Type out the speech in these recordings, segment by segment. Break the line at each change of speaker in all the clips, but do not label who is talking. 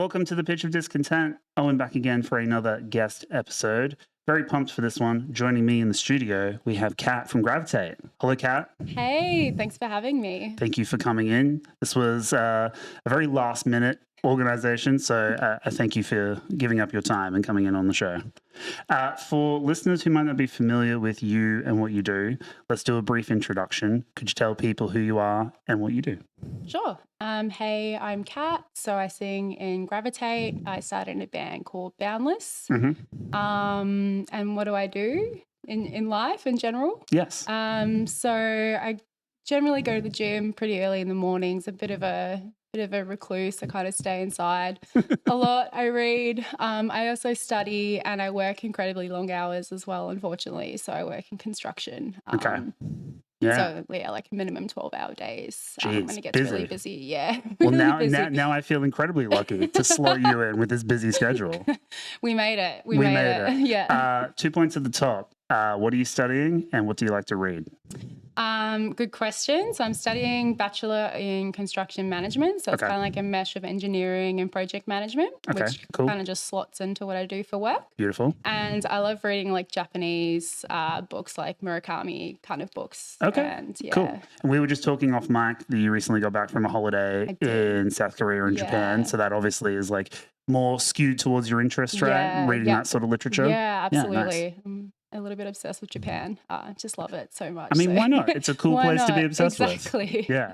Welcome to the Pitch of Discontent. Owen back again for another guest episode. Very pumped for this one. Joining me in the studio, we have Cat from Gravitate. Hello, Cat.
Hey, thanks for having me.
Thank you for coming in. This was a very last-minute organization, so I thank you for giving up your time and coming in on the show. For listeners who might not be familiar with you and what you do, let's do a brief introduction. Could you tell people who you are and what you do?
Sure. Hey, I'm Kat. So I sing in Gravitate. I started in a band called Boundless. And what do I do in life in general?
Yes.
So I generally go to the gym pretty early in the mornings. A bit of a recluse. I kind of stay inside a lot. I read. I also study and I work incredibly long hours as well, unfortunately. So I work in construction.
Okay. Yeah.
So yeah, like minimum 12-hour days. When it gets really busy. Yeah.
Well,
really
now I feel incredibly lucky to slot you in with this busy schedule.
We made it. We made it. Yeah.
2 points at the top. What are you studying and what do you like to read?
Good question. So I'm studying Bachelor in Construction Management. So it's kind of like a mesh of engineering and project management, which kind of just slots into what I do for work.
Beautiful.
And I love reading like Japanese books, like Murakami kind of books.
Okay,
and, yeah.
Cool. And we were just talking off mic that you recently got back from a holiday in South Korea and Japan. So that obviously is like more skewed towards your interest, right?
Yeah,
Reading that sort of literature.
Yeah, absolutely.
Yeah, nice.
A little bit obsessed with Japan. Just love it so much.
I mean, why not? It's a cool place to be obsessed with.
Exactly.
Yeah.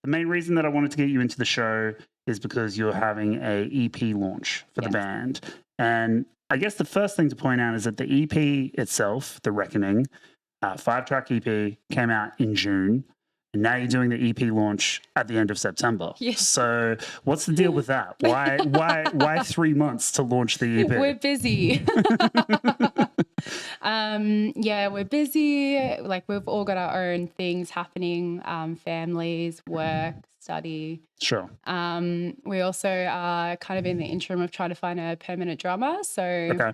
The main reason that I wanted to get you into the show is because you're having a EP launch for the band. And I guess the first thing to point out is that the EP itself, The Reckoning, 5-track EP, came out in June. And now you're doing the EP launch at the end of September.
Yes.
So what's the deal with that? Why 3 months to launch the EP?
We're busy. We're busy. Like we've all got our own things happening, families, work, study.
Sure.
We also are kind of in the interim of trying to find a permanent drummer. So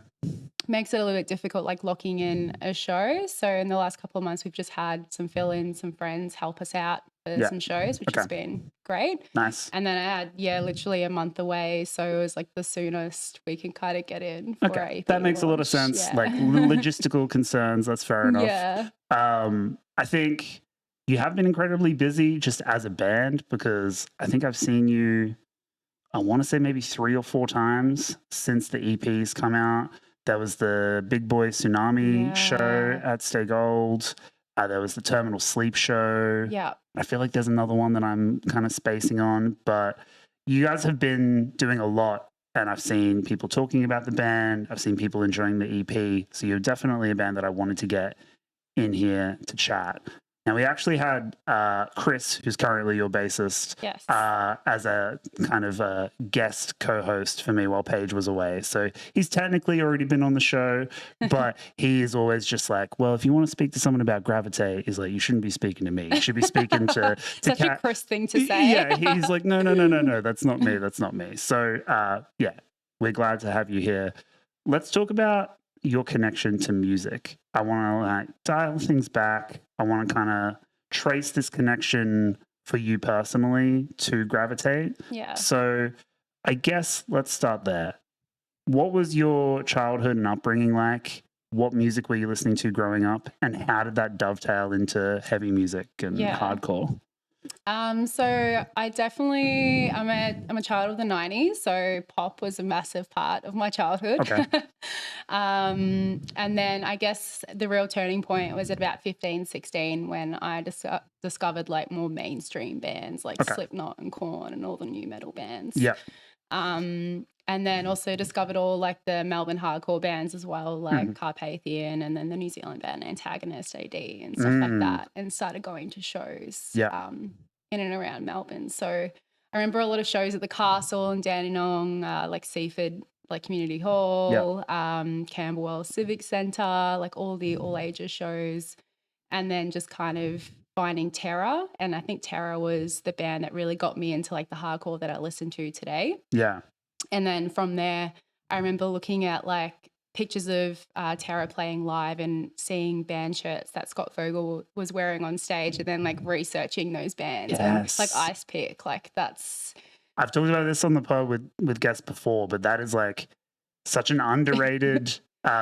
makes it a little bit difficult, like locking in a show. So in the last couple of months, we've just had some fill-ins, some friends help us out for some shows, which has been great.
Nice.
And then I had, literally a month away. So it was like the soonest we can kind of get in for our EP
that makes
launch.
a lot of sense. Like logistical concerns, that's fair enough.
Yeah.
I think you have been incredibly busy just as a band because I think I've seen you, I want to say maybe 3 or 4 times since the EP's come out. There was the Big Boy Tsunami show at Stay Gold. There was the Terminal Sleep show.
Yeah.
I feel like there's another one that I'm kind of spacing on, but you guys have been doing a lot and I've seen people talking about the band. I've seen people enjoying the EP. So you're definitely a band that I wanted to get in here to chat. Now, we actually had Chris, who's currently your bassist, as a kind of a guest co-host for me while Paige was away. So he's technically already been on the show, but he is always just like, well, if you want to speak to someone about Gravitate, he's like, you shouldn't be speaking to me. You should be speaking to
Such
Kat.
a Chris thing to say.
Yeah, he's like, no, that's not me. That's not me. So, we're glad to have you here. Let's talk about your connection to music. I want to dial things back. I want to kind of trace this connection for you personally to Gravitate.
Yeah.
So I guess let's start there. What was your childhood and upbringing like? What music were you listening to growing up? And how did that dovetail into heavy music and hardcore?
So I definitely, I'm a child of the 90s, so pop was a massive part of my childhood.
Okay.
And then I guess the real turning point was at about 15, 16 when I discovered like more mainstream bands like Slipknot and Korn and all the new metal bands.
Yeah.
And then also discovered all like the Melbourne hardcore bands as well, like Carpathian and then the New Zealand band Antagonist AD and stuff like that, and started going to shows in and around Melbourne. So I remember a lot of shows at the Castle and Dandenong, like Seaford like Community Hall, Camberwell Civic Centre, like all the all ages shows, and then just kind of finding Terror. And I think Terror was the band that really got me into like the hardcore that I listen to today.
Yeah.
And then from there, I remember looking at like pictures of Terror playing live and seeing band shirts that Scott Vogel was wearing on stage, and then like researching those bands and like Ice Pick, like that's.
I've talked about this on the pod with guests before, but that is like such an underrated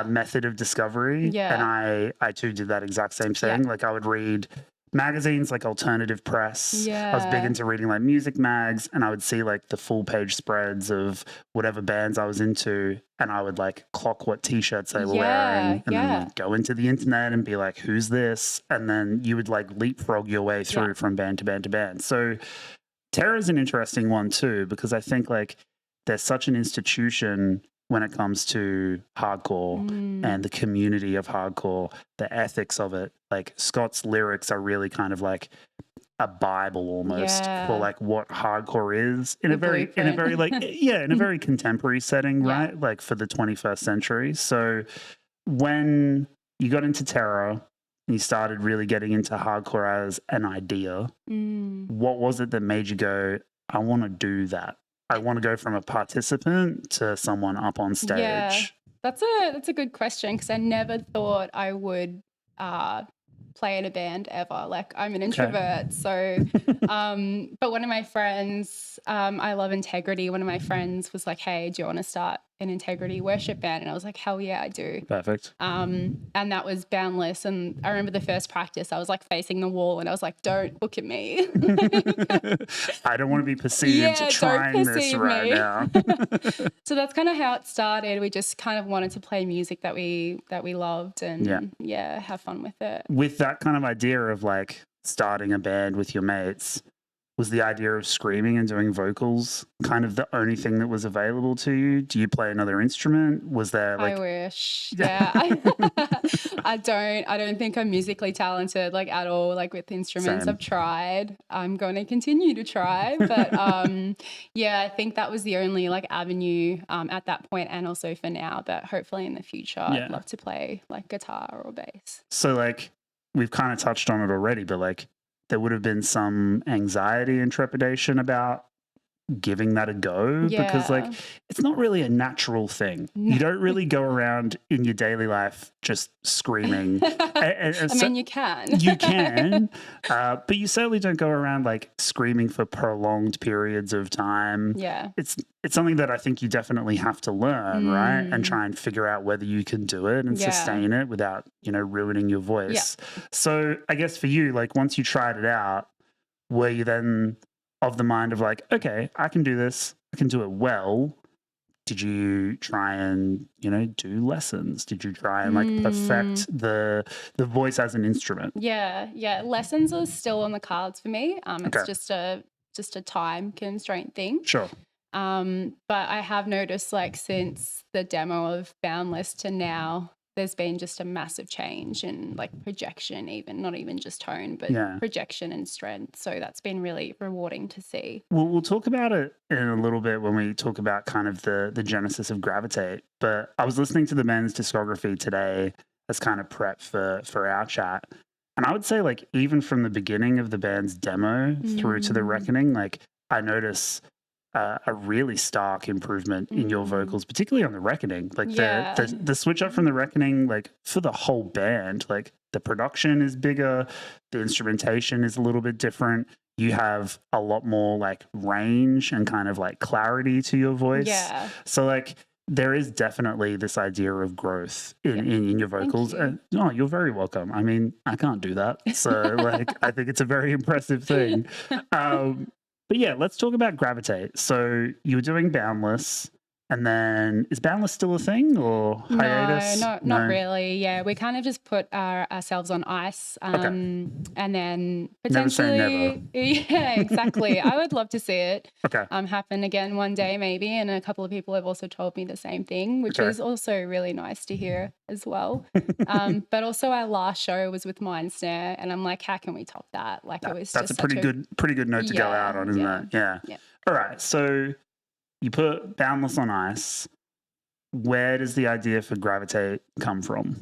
method of discovery.
Yeah.
And I too did that exact same thing. Like I would read magazines like Alternative Press. I was big into reading like music mags, and I would see like the full page spreads of whatever bands I was into, and I would like clock what t-shirts they were wearing, and then like, go into the internet and be like, who's this? And then you would like leapfrog your way through from band to band to band. So Terror is an interesting one too, because I think like there's such an institution when it comes to hardcore and the community of hardcore, the ethics of it. Like Scott's lyrics are really kind of like a Bible almost for like what hardcore is in a very like in a very contemporary setting, right? Like for the 21st century. So when you got into Terror and you started really getting into hardcore as an idea, what was it that made you go, I want to do that? I want to go from a participant to someone up on stage.
Yeah, that's a good question, because I never thought I would play in a band ever. Like I'm an introvert, so but one of my friends, I love Integrity. One of my friends was like, "Hey, do you want to start an Integrity worship band?" And I was like, "Hell yeah, I do."
Perfect.
And that was Boundless. And I remember the first practice, I was like facing the wall, and I was like, "Don't look at me."
I don't want to be perceived trying this right now.
So that's kind of how it started. We just kind of wanted to play music that we loved, and have fun with it.
With that kind of idea of like starting a band with your mates, was the idea of screaming and doing vocals kind of the only thing that was available to you? Do you play another instrument? Was there like...
I wish. Yeah. I don't think I'm musically talented like at all, like with instruments. I've tried. I'm going to continue to try. But I think that was the only like avenue at that point, and also for now. But hopefully in the future, I'd love to play like guitar or bass.
So like we've kind of touched on it already, but like there would have been some anxiety and trepidation about giving that a go, because like it's not really a natural thing. You don't really go around in your daily life just screaming.
I mean, you can.
You can, but you certainly don't go around like screaming for prolonged periods of time.
Yeah.
It's something that I think you definitely have to learn, right? And try and figure out whether you can do it and sustain it without, ruining your voice. So I guess for you, like once you tried it out, were you then of the mind of like, okay, I can do this, I can do it well? Did you try and, do lessons? Did you try and like perfect the voice as an instrument?
Yeah. Lessons are still on the cards for me. It's just a time constraint thing.
Sure.
But I have noticed like since the demo of Boundless to now, there's been just a massive change in like projection, even not even just tone, but projection and strength. So that's been really rewarding to see.
Well, we'll talk about it in a little bit when we talk about kind of the genesis of Gravitate. But I was listening to the band's discography today as kind of prep for our chat. And I would say like even from the beginning of the band's demo through to the Reckoning, like I notice a really stark improvement in your vocals, particularly on the Reckoning. Like the switch up from the Reckoning, like for the whole band, like the production is bigger, the instrumentation is a little bit different. You have a lot more like range and kind of like clarity to your voice.
Yeah.
So like there is definitely this idea of growth in your vocals. You're very welcome. I mean, I can't do that. So like I think it's a very impressive thing. But yeah, let's talk about Gravitate. So you were doing Boundless, and then is Boundless still a thing or hiatus?
No, not really. Yeah, we kind of just put ourselves on ice, and then potentially,
never say never.
Yeah, exactly. I would love to see it happen again one day, maybe. And a couple of people have also told me the same thing, which is also really nice to hear as well. But also, our last show was with Mind Snare, and I'm like, how can we top that? Like, it was
that's
just
a pretty good note to go out on, isn't it? Yeah. All right, so you put Boundless on ice. where does the idea for Gravitate come from?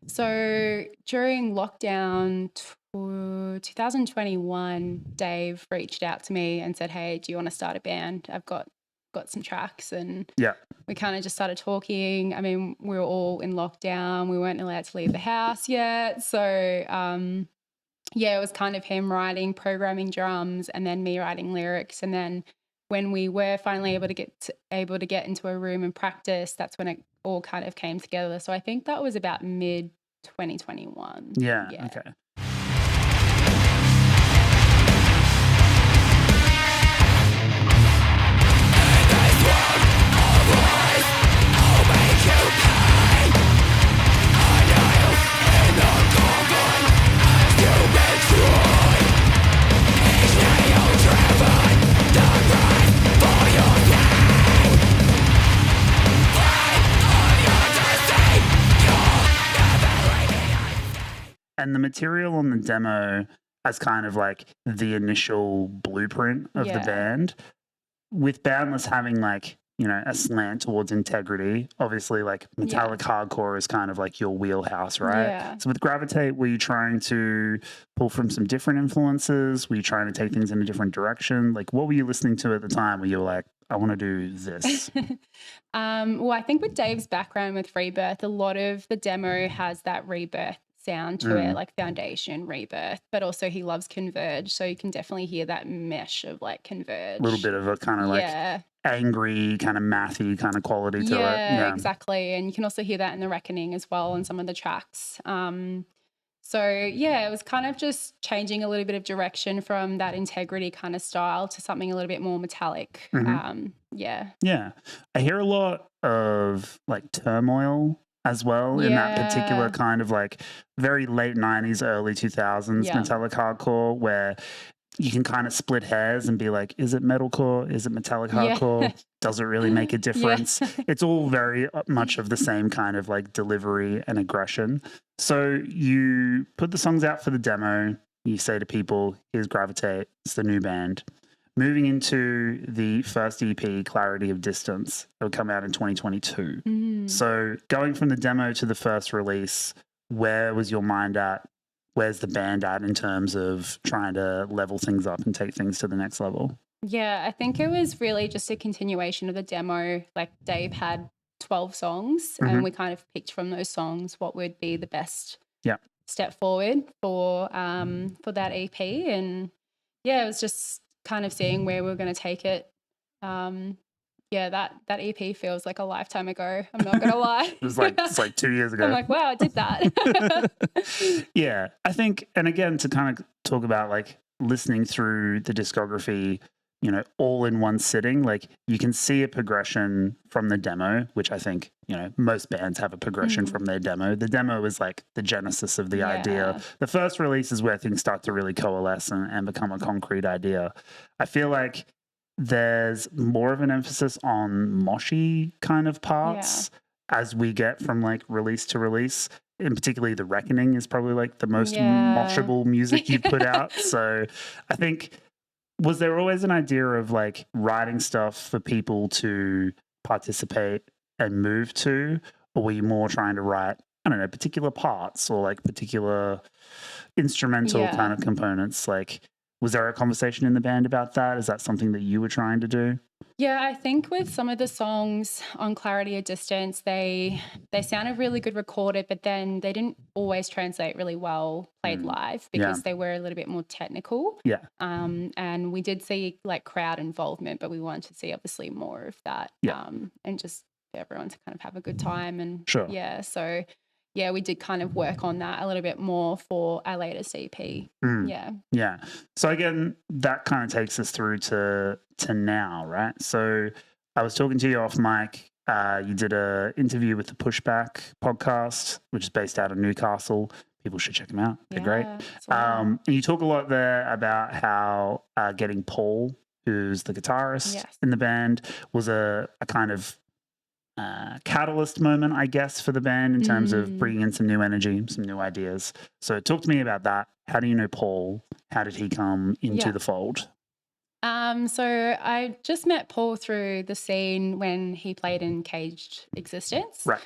So during lockdown 2021, Dave reached out to me and said, "Hey, do you want to start a band? I've got some tracks." And
Yeah.
we kind of just started talking. I mean, we were all in lockdown. We weren't allowed to leave the house yet. So, it was kind of him writing, programming drums, and then me writing lyrics. And then when we were finally able to get into a room and practice, that's when it all kind of came together. So I think that was about mid 2021.
Yeah. Okay. And the material on the demo as kind of like the initial blueprint of the band, with Boundless having like, you know, a slant towards integrity, obviously like metallic hardcore is kind of like your wheelhouse, right?
Yeah.
So with Gravitate, were you trying to pull from some different influences? Were you trying to take things in a different direction? Like what were you listening to at the time where you were like, I want to do this?
Well, I think with Dave's background with Rebirth, a lot of the demo has that Rebirth sound to it, like Foundation, Rebirth, but also he loves Converge, so you can definitely hear that mesh of like Converge.
A little bit of a kind of like angry, kind of mathy kind of quality to it.
Yeah, exactly. And you can also hear that in The Reckoning as well in some of the tracks. So it was kind of just changing a little bit of direction from that integrity kind of style to something a little bit more metallic. Yeah.
I hear a lot of like Turmoil as well in that particular kind of like very late 90s, early 2000s metallic hardcore, where you can kind of split hairs and be like, is it metalcore? Is it metallic hardcore? Does it really make a difference? It's all very much of the same kind of like delivery and aggression. So you put the songs out for the demo. You say to people, here's Gravitate. It's the new band. Moving into the first EP, Clarity of Distance, it'll come out in 2022. So going from the demo to the first release, where was your mind at? Where's the band at in terms of trying to level things up and take things to the next level?
Yeah, I think it was really just a continuation of the demo. Like Dave had 12 songs and we kind of picked from those songs what would be the best step forward for that EP. And it was just kind of seeing where we were going to take it. That EP feels like a lifetime ago. I'm not going to lie.
It's like 2 years ago.
I'm like, wow, I did that.
I think, and again, to kind of talk about like listening through the discography, you know, all in one sitting, like you can see a progression from the demo, which I think, you know, most bands have a progression from their demo. The demo is like the genesis of the idea. The first release is where things start to really coalesce and become a concrete idea. I feel like there's more of an emphasis on moshy kind of parts as we get from like release to release. And particularly The Reckoning is probably like the most moshable music you've put out. So I think, was there always an idea of like writing stuff for people to participate and move to? Or were you more trying to write, I don't know, particular parts or like particular instrumental kind of components? Like, was there a conversation in the band about that? Is that something that you were trying to do?
Yeah, I think with some of the songs on Clarity of Distance, they sounded really good recorded, but then they didn't always translate really well played live because they were a little bit more technical. And we did see like crowd involvement, but we wanted to see obviously more of that and just for everyone to kind of have a good time. And so we did kind of work on that a little bit more for our latest EP. So again, that kind of takes us through to now, right? So I was talking to you off mic. You did an interview with the Pushback podcast, which is based out of Newcastle. People should check them out. They're great. And you talk a lot there about how getting Paul, who's the guitarist in the band, was a kind of catalyst moment, I guess, for the band in terms of bringing in some new energy, some new ideas. So talk to me about that. How do you know Paul? How did he come into the fold? So I just met Paul through the scene when he played in Caged Existence.
Right.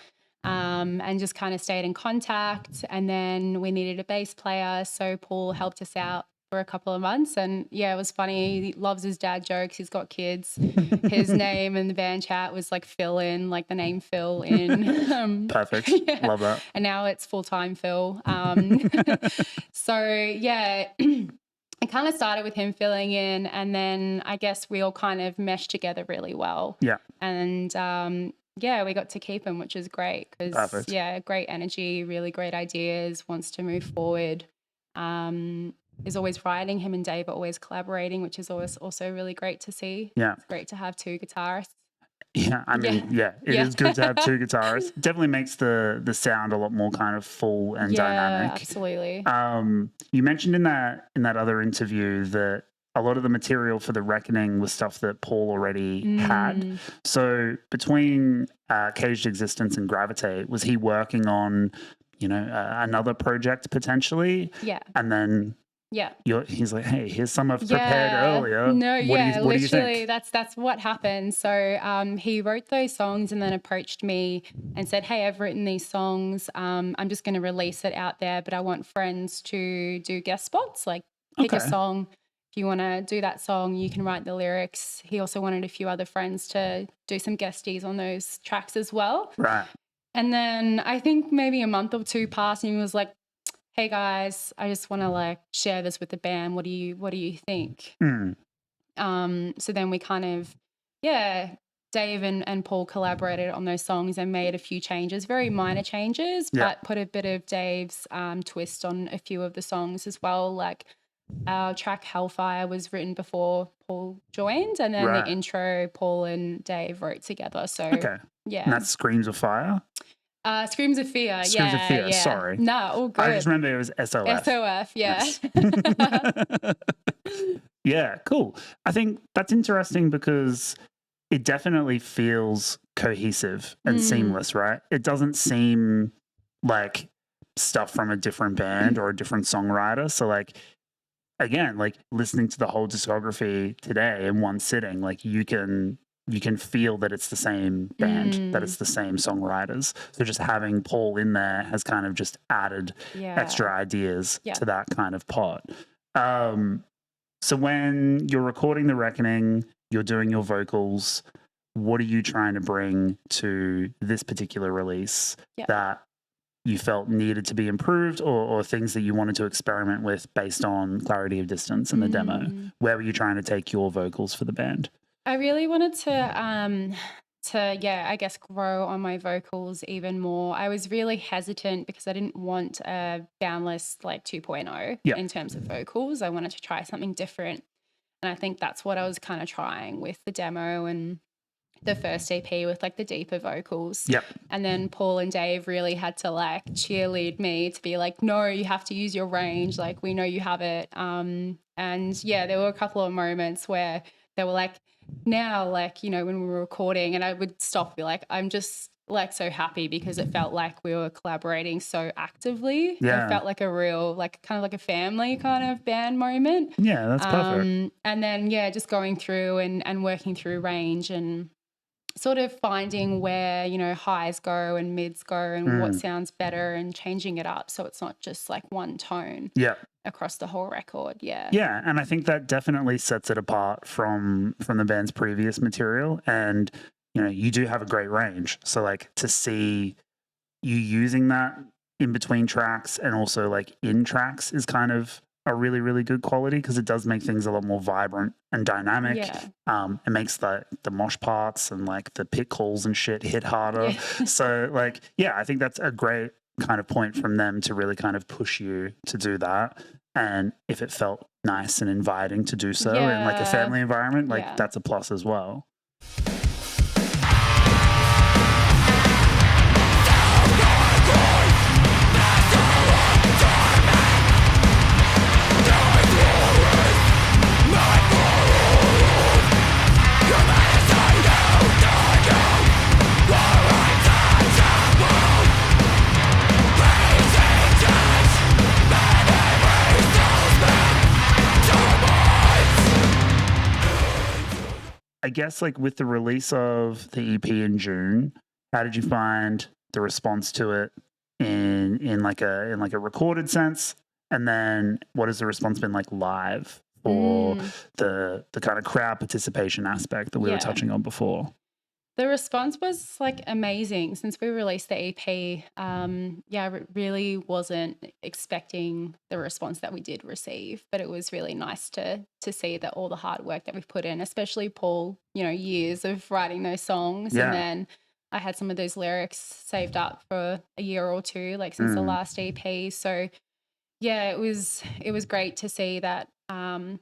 And just kind of stayed in contact. And then we needed a bass player, so Paul helped us out for a couple of months. And yeah, it was funny. He loves his dad jokes. He's got kids. His name in the band chat was like Phil in, like the name Phil in.
Perfect.
Yeah.
Love that.
And now it's full-time Phil. So yeah, it kind of started with him filling in, and then I guess we all kind of meshed together really well.
Yeah.
And yeah, we got to keep him, which is great because, yeah, great energy, really great ideas, wants to move forward. Is always writing. Him and Dave are always collaborating, which is always also really great to see.
Yeah.
It's great to have two guitarists.
Yeah, I mean, it is good to have two guitarists. Definitely makes the sound a lot more kind of full and dynamic.
Absolutely.
You mentioned in that other interview that a lot of the material for The Reckoning was stuff that Paul already had. So between Caged Existence and Gravitate, was he working on, another project potentially?
Yeah.
And then he's like, hey, here's some I've prepared earlier.
No,
what do you think?
That's what happened. So he wrote those songs and then approached me and said, hey, I've written these songs. I'm just going to release it out there, but I want friends to do guest spots, like pick a song. If you want to do that song, you can write the lyrics. He also wanted a few other friends to do some guesties on those tracks as well.
Right.
And then I think maybe a month or two passed and he was like, hey guys, I just want to like share this with the band. What do you think? So then we kind of, Dave and Paul collaborated on those songs and made a few changes, very minor changes, but put a bit of Dave's twist on a few of the songs as well. Like our track Hellfire was written before Paul joined, and then the intro Paul and Dave wrote together. So
and that's Screams of Fire?
Screams of Fear.
Screams of Fear, sorry.
No, all good.
I just remember it was SOF.
SOF, yeah.
Yeah, cool. I think that's interesting because it definitely feels cohesive and seamless, right? It doesn't seem like stuff from a different band or a different songwriter. So like, again, like listening to the whole discography today in one sitting, like you can feel that it's the same band, that it's the same songwriters. So just having Paul in there has kind of just added extra ideas to that kind of pot. So when you're recording The Reckoning, you're doing your vocals, what are you trying to bring to this particular release that you felt needed to be improved, or things that you wanted to experiment with based on Clarity of Distance and the demo? Where were you trying to take your vocals for the band?
I really wanted to I guess grow on my vocals even more. I was really hesitant because I didn't want a Boundless like 2.0 in terms of vocals. I wanted to try something different. And I think that's what I was kind of trying with the demo and the first EP with like the deeper vocals.
Yep.
And then Paul and Dave really had to like cheerlead me to be like, no, you have to use your range. Like we know you have it. And there were a couple of moments where they were like, now, like, when we were recording, and I would stop, be like, I'm just like so happy because it felt like we were collaborating so actively.
Yeah.
It felt like a real, like kind of like a family kind of band moment.
Yeah, that's perfect.
And then, just going through and working through range and sort of finding where, highs go and mids go and what sounds better and changing it up so it's not just like one tone.
Yeah.
Across the whole record, yeah.
Yeah, and I think that definitely sets it apart from the band's previous material. And, you do have a great range. So, like, to see you using that in between tracks and also, like, in tracks is kind of a really, really good quality because it does make things a lot more vibrant and dynamic.
Yeah.
It makes the mosh parts and, like, the pit calls and shit hit harder. Yeah. So, like, I think that's a great kind of point from them to really kind of push you to do that. And if it felt nice and inviting to do so in like a family environment, like that's a plus as well. I guess like with the release of the EP in June, how did you find the response to it in like a recorded sense? And then what has the response been like live for the kind of crowd participation aspect that we were touching on before?
The response was like amazing since we released the EP. Really wasn't expecting the response that we did receive, but it was really nice to see that all the hard work that we've put in, especially Paul, years of writing those songs. And then I had some of those lyrics saved up for a year or two, like since the last EP. So yeah, it was great to see that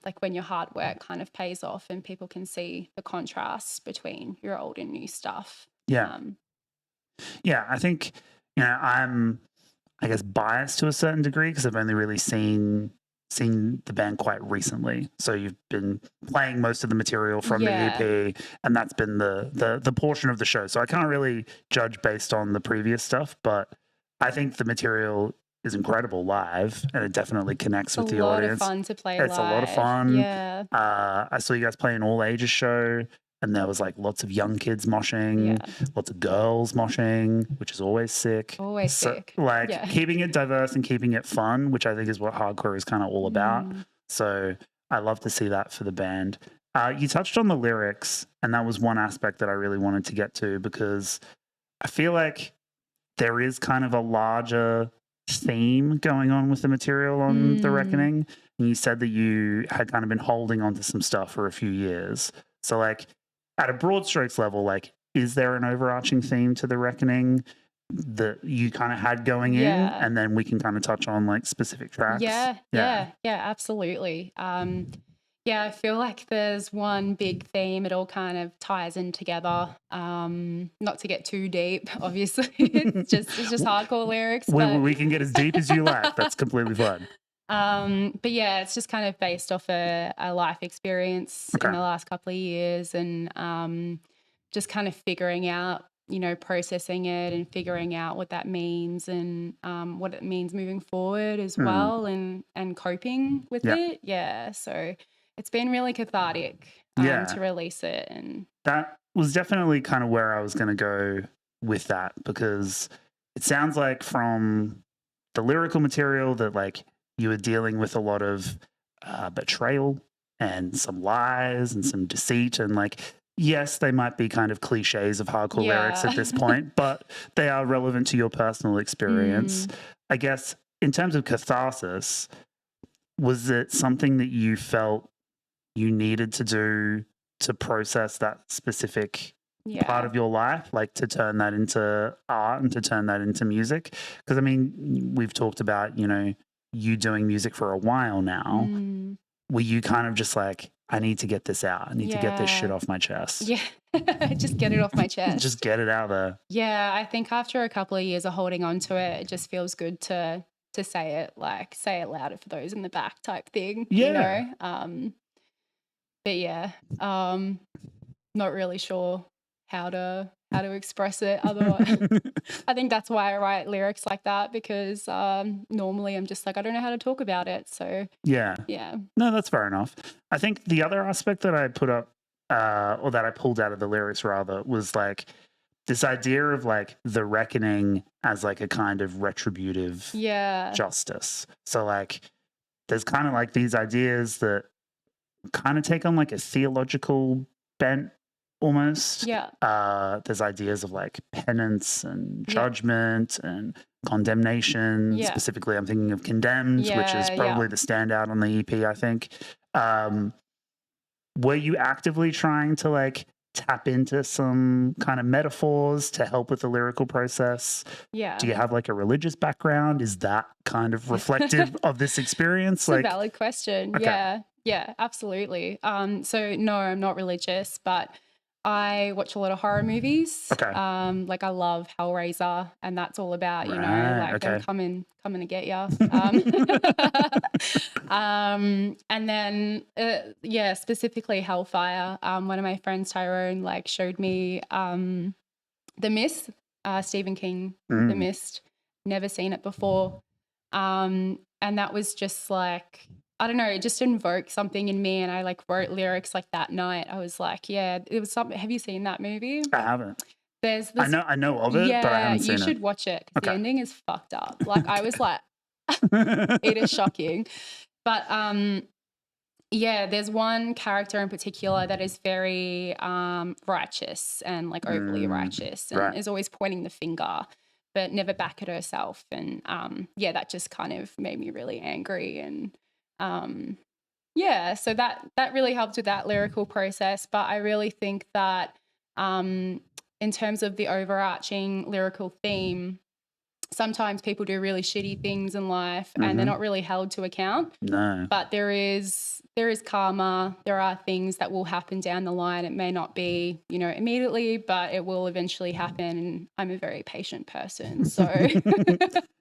like when your hard work kind of pays off and people can see the contrast between your old and new stuff.
Yeah. I think, I'm, I guess, biased to a certain degree because I've only really seen the band quite recently. So you've been playing most of the material from the EP, and that's been the portion of the show. So I can't really judge based on the previous stuff, but I think the material is incredible live, and it definitely connects with the audience.
It's a lot of fun to play
live. It's a lot of fun.
Yeah.
I saw you guys play an all ages show, and there was like lots of young kids moshing, lots of girls moshing, which is always sick.
Always sick.
Like keeping it diverse and keeping it fun, which I think is what hardcore is kind of all about. So I love to see that for the band. You touched on the lyrics, and that was one aspect that I really wanted to get to because I feel like there is kind of a larger theme going on with the material on The Reckoning. And you said that you had kind of been holding on to some stuff for a few years. So like at a broad strokes level, like, is there an overarching theme to The Reckoning that you kind of had going in? And then we can kind of touch on like specific tracks.
Yeah, absolutely. I feel like there's one big theme. It all kind of ties in together. Not to get too deep, obviously. it's just hardcore lyrics.
We can get as deep as you like. That's completely fine.
But yeah, it's just kind of based off a life experience in the last couple of years, and just kind of figuring out, processing it and figuring out what that means, and what it means moving forward as well, and coping with it. Yeah, so it's been really cathartic to release it. And
that was definitely kind of where I was going to go with that, because it sounds like from the lyrical material that like you were dealing with a lot of betrayal and some lies and some deceit, and like, yes, they might be kind of cliches of hardcore lyrics at this point, but they are relevant to your personal experience. I guess in terms of catharsis, was it something that you felt you needed to do to process that specific part of your life, like to turn that into art and to turn that into music? Because I mean, we've talked about, you doing music for a while now. Were you kind of just like, I need to get this out. I need to get this shit off my chest.
Yeah, just get it off my chest.
Just get it out there.
Yeah, I think after a couple of years of holding on to it, it just feels good to say it, like say it louder for those in the back type thing. But yeah, not really sure how to express it otherwise. I think that's why I write lyrics like that, because normally I'm just like, I don't know how to talk about it. So yeah.
No, that's fair enough. I think the other aspect that I put up, or that I pulled out of the lyrics rather, was like this idea of like the reckoning as like a kind of retributive justice. So like there's kind of like these ideas that kind of take on like a theological bent almost. There's ideas of like penance and judgment and condemnation. Specifically, I'm thinking of Condemned, which is probably the standout on the EP, I think. Were you actively trying to like tap into some kind of metaphors to help with the lyrical process? Do you have like a religious background? Is that kind of reflective of this experience?
It's like a valid question. Yeah, absolutely. So no, I'm not religious, but I watch a lot of horror movies. Like I love Hellraiser, and that's all about, they're coming to get you. And then, specifically Hellfire. One of my friends, Tyrone, like showed me The Mist, Stephen King, The Mist. Never seen it before. And that was just like I don't know, it just invoked something in me, and I like wrote lyrics like that night. I was like, yeah, it was something. Have you seen that movie?
I haven't.
There's
I
this,
know of it, but I
yeah,
haven't
you
seen it.
should watch it because the
Okay.
ending is fucked up. Like I was like, it is shocking. But yeah, there's one character in particular that is very righteous and like overly righteous and
right.
is always pointing the finger, but never back at herself. And yeah, that just kind of made me really angry. And yeah, so that really helped with that lyrical process. But I really think that in terms of the overarching lyrical theme, sometimes people do really shitty things in life and they're not really held to account.
No.
But there is karma. There are things that will happen down the line. It may not be, you know, immediately, but it will eventually happen. And I'm a very patient person, so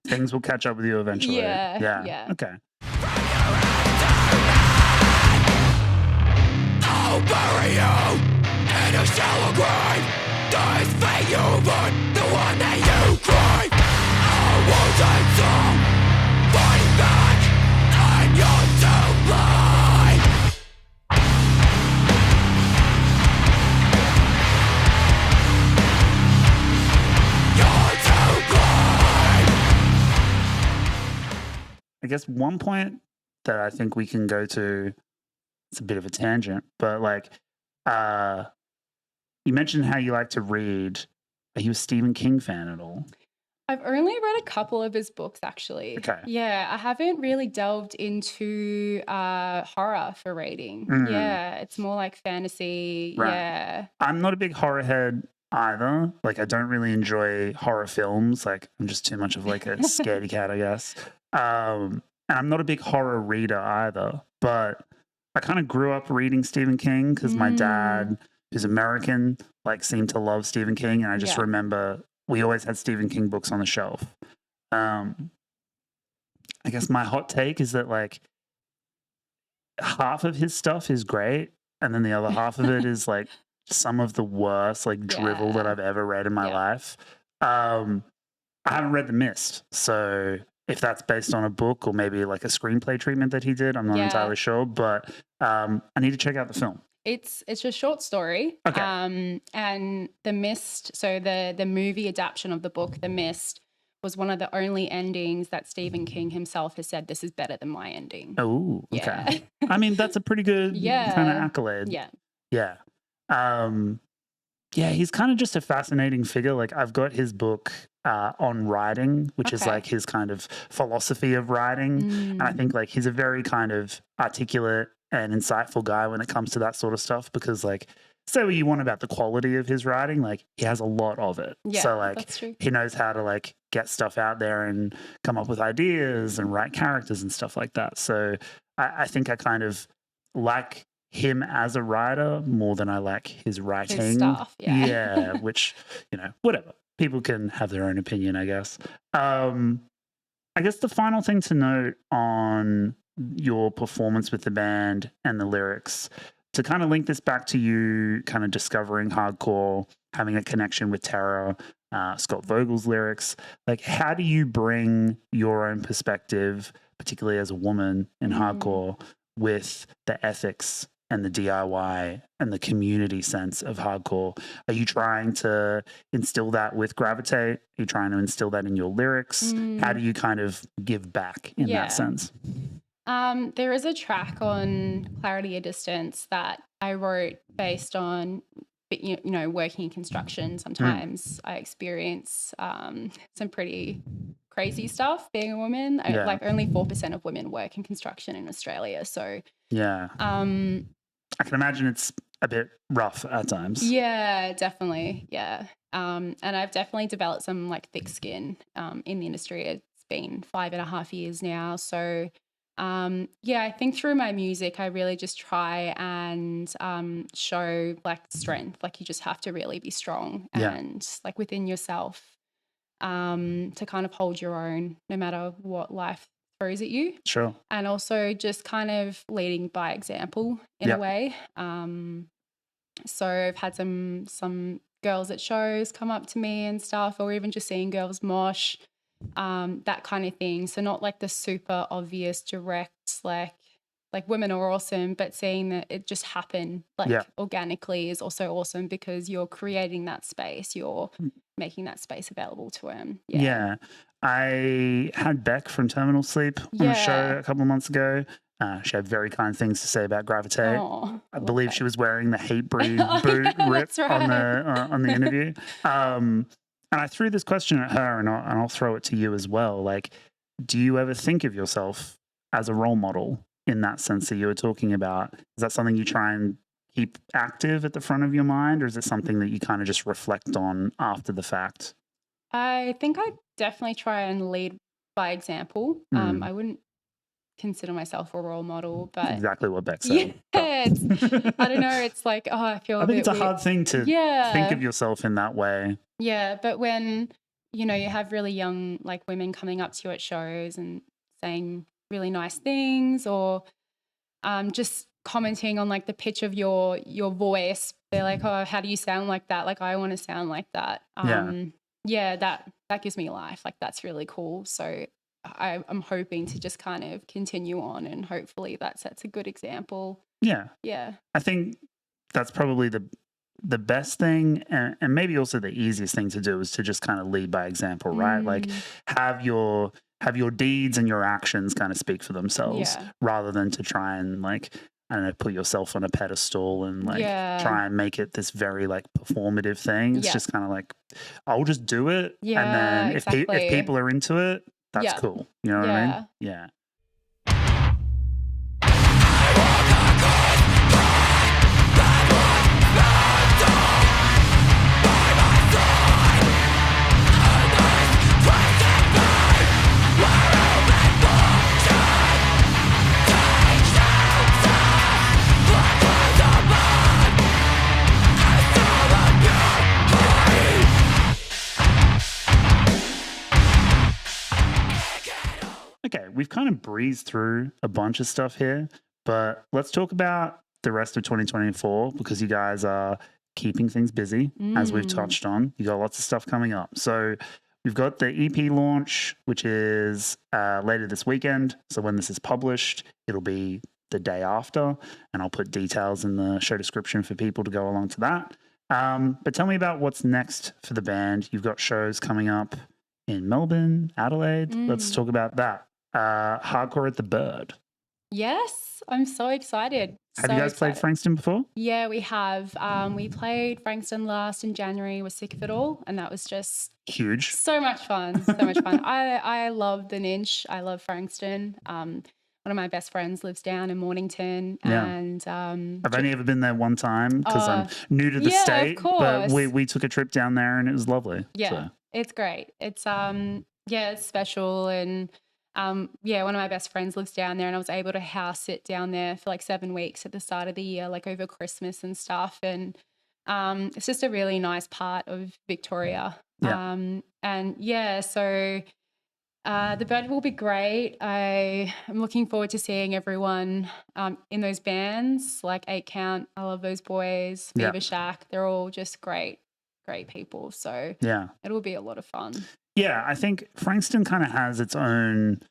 things will catch up with you eventually.
Yeah.
Okay.
I'll bury you in a shallow grave. This fate you run, the one that you crave. I wasn't strong, fighting back, and you're too blind. You're too blind.
I guess one point that I think we can go to, it's a bit of a tangent, but like you mentioned how you like to read. Are you a Stephen King fan at all?
I've only read a couple of his books, actually.
Okay.
Yeah, I haven't really delved into horror for reading. Yeah, it's more like fantasy.
Right.
Yeah.
I'm not a big horror head either. Like, I don't really enjoy horror films. Like, I'm just too much of like a scaredy cat, I guess. And I'm not a big horror reader either. But I kind of grew up reading Stephen King because my dad, who's American, like seemed to love Stephen King, and I just remember we always had Stephen King books on the shelf. I guess my hot take is that like half of his stuff is great, and then the other half of it is like some of the worst like drivel that I've ever read in my life. I haven't read The Mist, so if that's based on a book or maybe like a screenplay treatment that he did, I'm not entirely sure, but I need to check out the film.
It's a short story.
Okay.
And The Mist, so the movie adaptation of the book, The Mist, was one of the only endings that Stephen King himself has said, this is better than my ending.
Oh, okay.
Yeah.
I mean, that's a pretty good kind of accolade.
Yeah.
Yeah. Yeah, he's kind of just a fascinating figure. Like, I've got his book on writing, which is like his kind of philosophy of writing. And I think like he's a very kind of articulate and insightful guy when it comes to that sort of stuff, because like, say what you want about the quality of his writing, like he has a lot of it.
Yeah,
so like
that's true.
he knows how to like get stuff out there and come up with ideas and write characters and stuff like that. So I think I kind of like him as a writer more than I like his writing.
His stuff,
yeah, which, you know, whatever. People can have their own opinion, I guess. I guess the final thing to note on your performance with the band and the lyrics, to kind of link this back to you kind of discovering hardcore, having a connection with Terror, Scott Vogel's lyrics, like how do you bring your own perspective, particularly as a woman in hardcore, with the ethics and the DIY and the community sense of hardcore? Are you trying to instill that with Gravitate? Are you trying to instill that in your lyrics? How do you kind of give back in that sense?
There is a track on Clarity of Distance that I wrote based on, you know, working in construction. Sometimes I experience some pretty crazy stuff being a woman. Like only 4% of women work in construction in Australia. So I
can imagine it's a bit rough at times.
Yeah, definitely. Yeah. And I've definitely developed some like thick skin in the industry. It's been 5.5 years now. So yeah, I think through my music, I really just try and show like strength. Like you just have to really be strong and like within yourself to kind of hold your own no matter what life throws at you.
Sure.
And also just kind of leading by example in a way. So I've had some girls at shows come up to me and stuff, or even just seeing girls mosh, that kind of thing. So not like the super obvious, direct, like like women are awesome, but seeing that it just happen like
Yeah.
organically is also awesome because you're creating that space, you're making that space available to them.
Yeah. I had Beck from Terminal Sleep on the show
Yeah.
a couple of months ago. She had very kind things to say about Gravitate.
Oh,
I believe she was wearing the Hate Breed
Oh,
boot
yeah,
rip
that's
on the interview. And I threw this question at her, and I'll throw it to you as well. Like, do you ever think of yourself as a role model in that sense that you were talking about? Is that something you try and keep active at the front of your mind, or is it something that you kind of just reflect on after the fact?
I think I definitely try and lead by example. I wouldn't consider myself a role model, but
Exactly what Beck
yeah,
said.
I don't know. It's like, oh, I feel
I think it's a hard thing to think of yourself in that way.
Yeah, but when, you have really young like women coming up to you at shows and saying really nice things or just commenting on like the pitch of your voice, they're like, oh, how do you sound like that? Like, I want to sound like that. Yeah, that gives me life. Like, that's really cool. So I'm hoping to just kind of continue on and hopefully that sets a good example.
Yeah.
Yeah.
I think that's probably the best thing and maybe also the easiest thing to do is to just kind of lead by example, right? Like have your deeds and your actions kind of speak for themselves rather than to try and like, I don't know, put yourself on a pedestal and like try and make it this very like performative thing. It's just kind of like, I'll just do it.
Yeah,
and then
exactly.
if people are into it, that's cool. You know what I mean? Yeah. Okay, we've kind of breezed through a bunch of stuff here, but let's talk about the rest of 2024 because you guys are keeping things busy, as we've touched on. You got lots of stuff coming up. So we've got the EP launch, which is later this weekend. So when this is published, it'll be the day after, and I'll put details in the show description for people to go along to that. But tell me about what's next for the band. You've got shows coming up in Melbourne, Adelaide. Let's talk about that. Hardcore at the Bird.
Yes, I'm so excited.
Have you guys played Frankston before?
Yeah, we have. We played Frankston last in January. We're sick of it all, and that was just
huge.
So much fun. So much fun. I love the Ninch. I love Frankston. One of my best friends lives down in Mornington, and
I've only ever been there one time because I'm new to the state.
Of course.
But we took a trip down there, and it was lovely.
Yeah, it's great. It's it's special and. One of my best friends lives down there and I was able to house sit down there for like 7 weeks at the start of the year, like over Christmas and stuff. And it's just a really nice part of Victoria. So the Bird will be great. I am looking forward to seeing everyone in those bands, like 8 Count. I love those boys, Beaver Shack. They're all just great people. So it will be a lot of fun.
Yeah, I think Frankston kind of has its own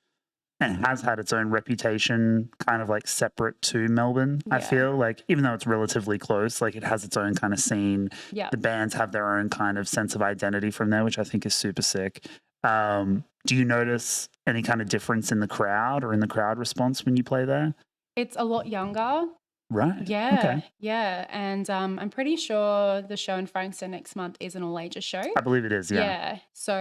and has had its own reputation kind of like separate to Melbourne. I feel like even though it's relatively close, like it has its own kind of scene. Yeah. The bands have their own kind of sense of identity from there, which I think is super sick. Do you notice any kind of difference in the crowd or in the crowd response when you play there?
It's a lot younger.
Right.
Yeah.
Okay.
Yeah. And I'm pretty sure the show in Frankston next month is an all-ages show.
I believe it is,
Yeah. So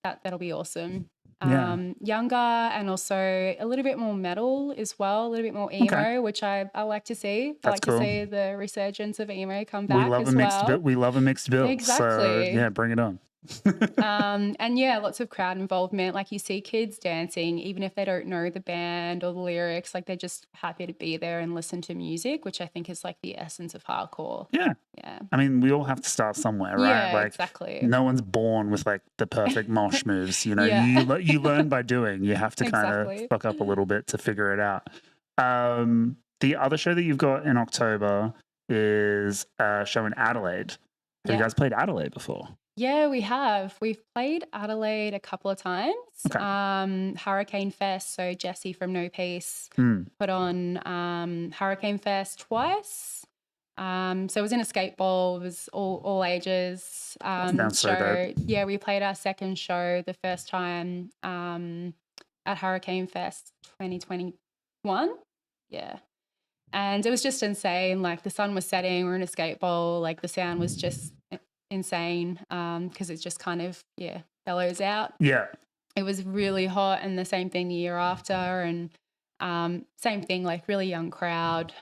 that'll be awesome. Younger and also a little bit more metal as well, a little bit more emo, which I like to see. I like to see the resurgence of emo come back
We love a mixed bill.
Exactly.
So, bring it on.
And lots of crowd involvement. Like you see kids dancing, even if they don't know the band or the lyrics, like they're just happy to be there and listen to music, which I think is like the essence of hardcore. Yeah.
I mean, we all have to start somewhere, right?
Yeah,
like,
exactly.
No one's born with like the perfect mosh moves. You know, you learn by doing. You have to kind of fuck up a little bit to figure it out. The other show that you've got in October is a show in Adelaide. Have you guys played Adelaide before?
Yeah, we have. We've played Adelaide a couple of times.
Okay.
Hurricane Fest. So Jesse from No Peace
Mm.
put on Hurricane Fest twice. So it was in a skate bowl. It was all ages
Sounds so
show.
dope.
Yeah, we played our second show the first time at Hurricane Fest 2021. Yeah. And it was just insane. Like the sun was setting, we're in a skate bowl, like the sound was just insane because it just kind of, bellows out.
Yeah.
It was really hot, and the same thing the year after, and same thing, like really young crowd,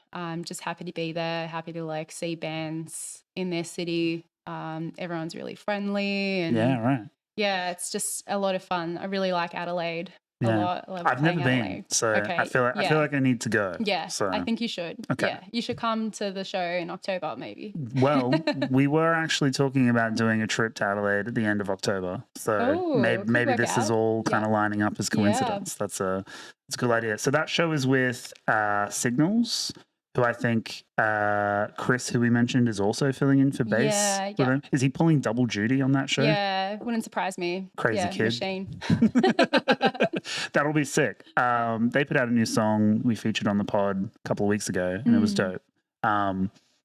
just happy to be there, happy to like see bands in their city. Everyone's really friendly and
Yeah, right.
yeah, it's just a lot of fun. I really like Adelaide a
Yeah.
lot. I love
I've never
playing
been,
Adelaide.
so
Okay,
I feel like I need to go.
Yeah,
So
I think you should.
Okay.
Yeah, you should come to the show in October maybe.
well, we were actually talking about doing a trip to Adelaide at the end of October. So
Oh, could
maybe
work
this is
out.
all kind
Yeah.
of lining up as coincidence. That's a good idea. So that show is with Signals, who I think Chris, who we mentioned, is also filling in for bass.
Yeah,
with him. Is he pulling double duty on that show?
Yeah, wouldn't surprise me.
Crazy kid.
Machine.
That'll be sick. They put out a new song we featured on the pod a couple of weeks ago, and it was dope.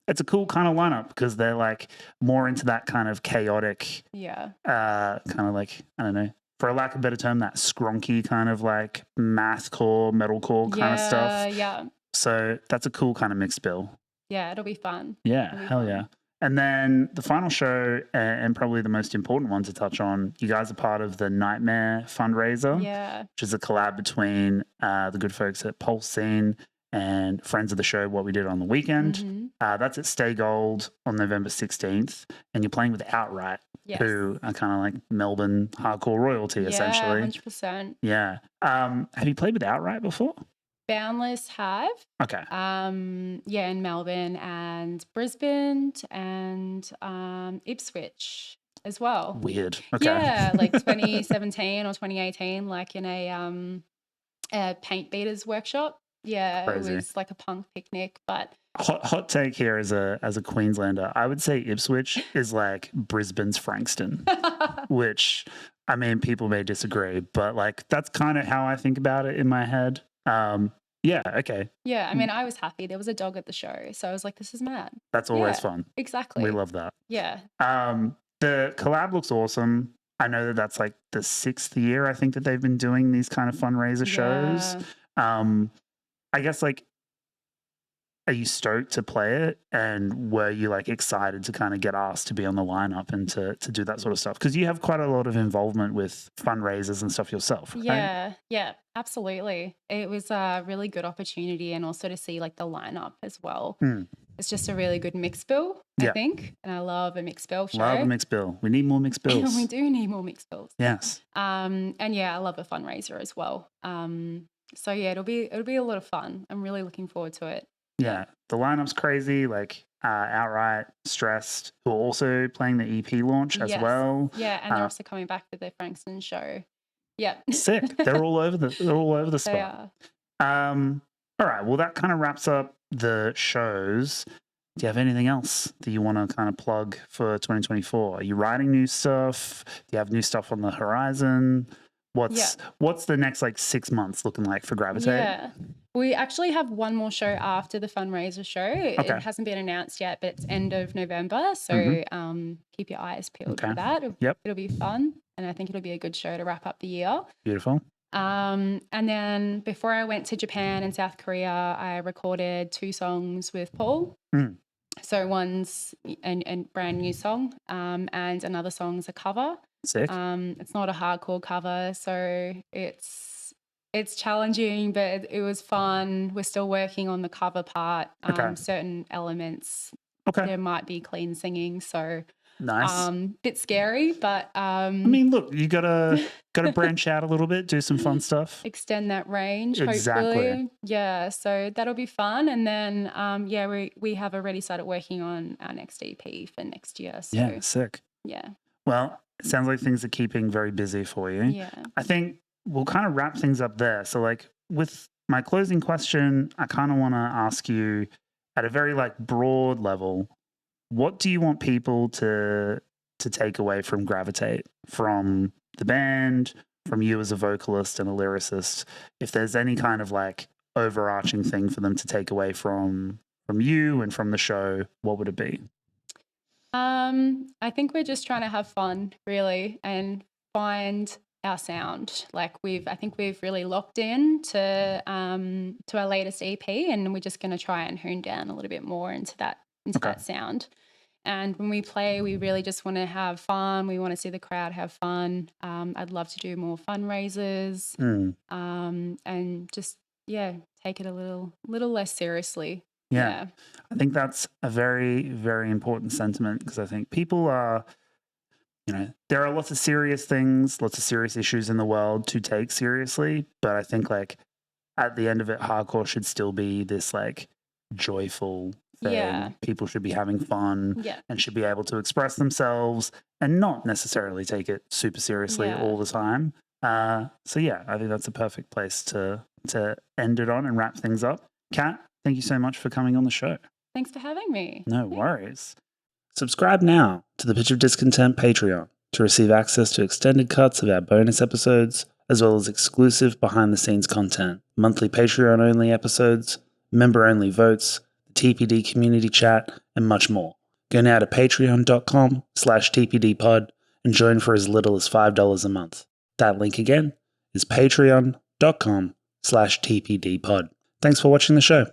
It's a cool kind of lineup because they're like more into that kind of chaotic,
Yeah.
kind of like, I don't know, for a lack of a better term, that skronky kind of like mathcore, metalcore kind of stuff.
Yeah.
So that's a cool kind of mixed bill.
Yeah, it'll be fun.
Yeah,
It'll be
hell
fun.
yeah. And then the final show, and probably the most important one to touch on, you guys are part of the Nightmare fundraiser,
Yeah.
which is a collab between the good folks at Pulse Scene and friends of the show, What We Did on the Weekend.
Mhm.
That's at Stay Gold on November 16th. And you're playing with Outright,
Yes.
who are kind of like Melbourne hardcore royalty, essentially.
100%.
Yeah. Have you played with Outright before?
Boundless have.
Okay.
In Melbourne and Brisbane and Ipswich as well.
Weird. Okay.
Yeah, like 2017 or 2018, like in a paint beaters workshop. Yeah,
Crazy.
it was like a punk picnic, but
Hot take here as a Queenslander. I would say Ipswich is like Brisbane's Frankston, which, I mean, people may disagree, but like that's kind of how I think about it in my head. Yeah, okay.
yeah, I mean, I was happy. There was a dog at the show, so I was like, this is mad.
That's always
Yeah.
fun.
Exactly.
We love that.
Yeah.
The collab looks awesome. I know that that's like the 6th year, I think, that they've been doing these kind of fundraiser shows. I guess, like, are you stoked to play it? And were you like excited to kind of get asked to be on the lineup and to do that sort of stuff? Because you have quite a lot of involvement with fundraisers and stuff yourself, right?
Yeah, absolutely. It was a really good opportunity, and also to see like the lineup as well.
Mm.
It's just a really good mix bill, I
Yeah.
think. And I love a mixed bill show.
Love a mixed bill. We need more mixed bills.
We do need more mixed bills.
Yes.
And yeah, I love a fundraiser as well. So yeah, it'll be a lot of fun. I'm really looking forward to it.
Yeah. The lineup's crazy. Like Outright, Stressed, who are also playing the EP launch as
Yes.
well.
Yeah, and they're also coming back to the Frankston show. Yeah.
Sick. They're all over the
They
spot.
are.
All right. Well, that kind of wraps up the shows. Do you have anything else that you want to kind of plug for 2024? Are you writing new stuff? Do you have new stuff on the horizon? What's the next like 6 months looking like for Gravitate?
Yeah. We actually have one more show after the fundraiser show.
Okay.
It hasn't been announced yet, but it's end of November. So keep your eyes peeled for that.
Yep.
It'll be fun. And I think it'll be a good show to wrap up the year.
Beautiful.
And then before I went to Japan and South Korea, I recorded 2 songs with Paul.
Mm.
So one's a brand new song, and another song's a cover.
Sick.
It's not a hardcore cover, so it's challenging, but it was fun. We're still working on the cover part.
Okay.
Certain elements,
Okay.
there might be clean singing, so
Nice.
bit scary, but
I mean, look, you gotta branch out a little bit, do some fun stuff.
extend that range,
Exactly.
hopefully. Yeah, so that'll be fun. And then we have already started working on our next EP for next year. So
Yeah, sick.
yeah.
Well, it sounds like things are keeping very busy for you.
Yeah.
I think we'll kind of wrap things up there. So, like, with my closing question, I kind of want to ask you at a very like broad level, what do you want people to to take away from Gravitate, from the band, from you as a vocalist and a lyricist? If there's any kind of like overarching thing for them to take away from you and from the show, what would it be?
I think we're just trying to have fun, really, and find our sound. Like I think we've really locked in to our latest EP, and we're just going to try and hone down a little bit more into that sound. And when we play, we really just want to have fun. We want to see the crowd have fun. I'd love to do more fundraisers, and just take it a little less seriously.
Yeah. I think that's a very, very important sentiment, because I think people are, there are lots of serious things, lots of serious issues in the world to take seriously. But I think like at the end of it, hardcore should still be this like joyful thing.
Yeah.
People should be having fun and should be able to express themselves and not necessarily take it super seriously all the time. So yeah, I think that's a perfect place to end it on and wrap things up. Cat, thank you so much for coming on the show.
Thanks for having me.
No worries. Subscribe now to the Pitch of Discontent Patreon to receive access to extended cuts of our bonus episodes, as well as exclusive behind-the-scenes content, monthly Patreon-only episodes, member-only votes, the TPD community chat, and much more. Go now to patreon.com/tpdpod and join for as little as $5 a month. That link again is patreon.com/tpdpod. Thanks for watching the show.